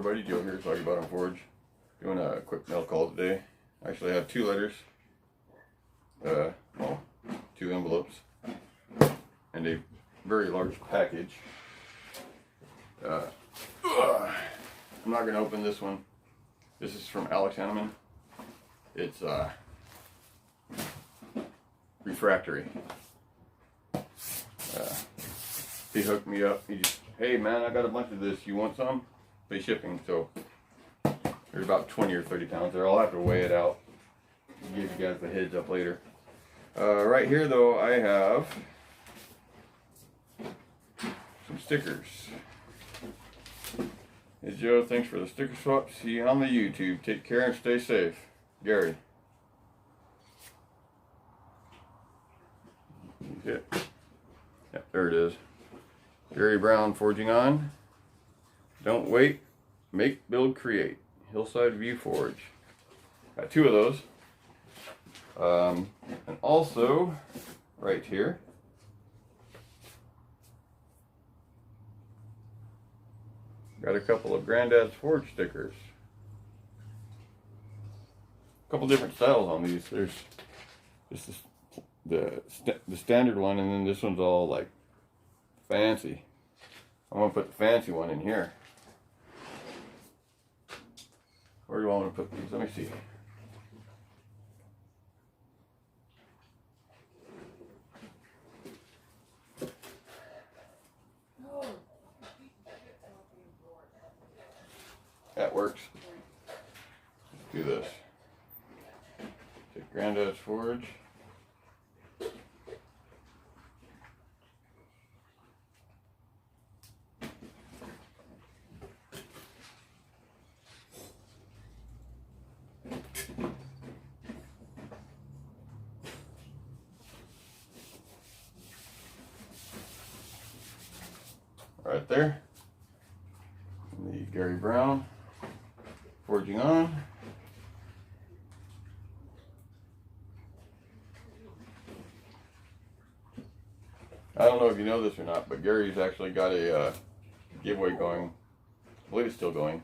everybody, Joe here, Grandadz Forge. Doing a quick mail call today. I actually have 2 letters, well, 2 envelopes, and a very large package. I'm not going to open this one. This is from Hannemann. It's refractory. He hooked me up. He just, hey man, I got a bunch of this. You want some? Free shipping. So there's about 20 or 30 pounds there. I'll have to weigh it out. I'll give you guys the heads up later. Right here though, I have some stickers. Hey Joe, thanks for the sticker swap. See you on the YouTube. Take care and stay safe. Gary. Okay. Yep, there it is. Gery Brown forging on. Don't wait, make, build, create. Hillside View Forge. Got 2 of those. And also, right here, got a couple of Grandadz Forge stickers. A couple different styles on these. There's this is the standard one, and then this one's all like fancy. I'm gonna put the fancy one in here. Where do I want to put these? Let me see. That works. Let's do this. Take Grandadz Forge. Right there. And the Gery Brown forging on. I don't know if you know this or not, but Gary's actually got a giveaway going. I believe it's still going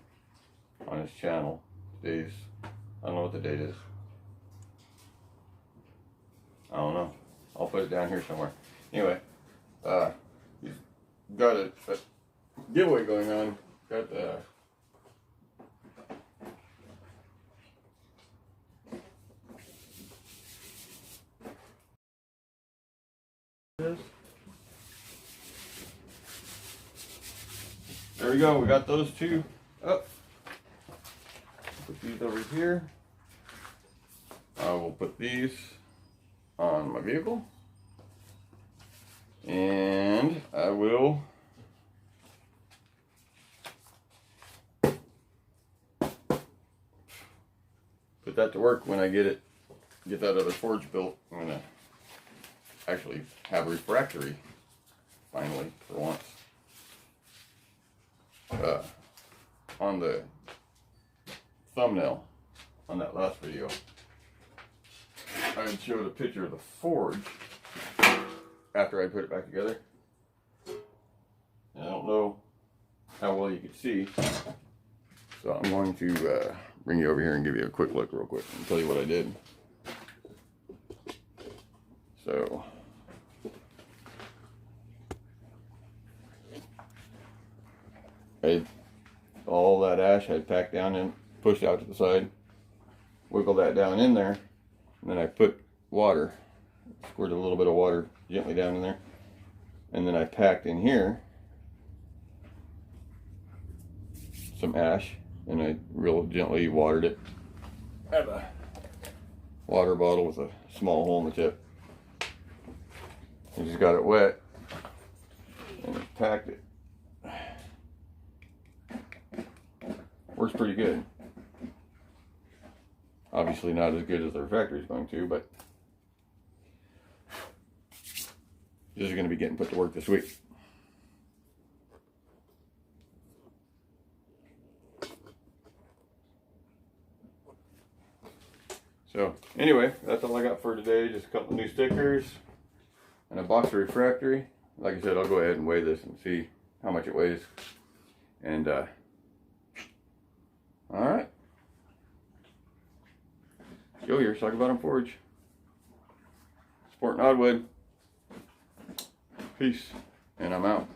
on his channel. Today's, I don't know what the date is. I don't know. I'll put it down here somewhere. Anyway, he's got a giveaway going on. Got the there we go. We got those 2 up. Put these over here. I will put these on my vehicle, and I will put that to work when I get that other forge built. I'm gonna actually have a refractory finally for once. On the thumbnail on that last video, I had showed a picture of the forge after I put it back together. And I don't know how well you could see, so I'm going to bring you over here and give you a quick look real quick and tell you what I did. So all that ash I packed down and pushed out to the side, wiggled that down in there, and then I put water, squirted a little bit of water gently down in there, and then I packed in here some ash, and I real gently watered it. I have a water bottle with a small hole in the tip. I just got it wet and packed it. Works pretty good. Obviously not as good as the refractory is going to, but this is going to be getting put to work this week. So anyway, that's all I got for today. Just a couple of new stickers and a box of refractory. Like I said, I'll go ahead and weigh this and see how much it weighs. And Alright. Go here, talk about Forge. Supporting Oddwood. Peace. And I'm out.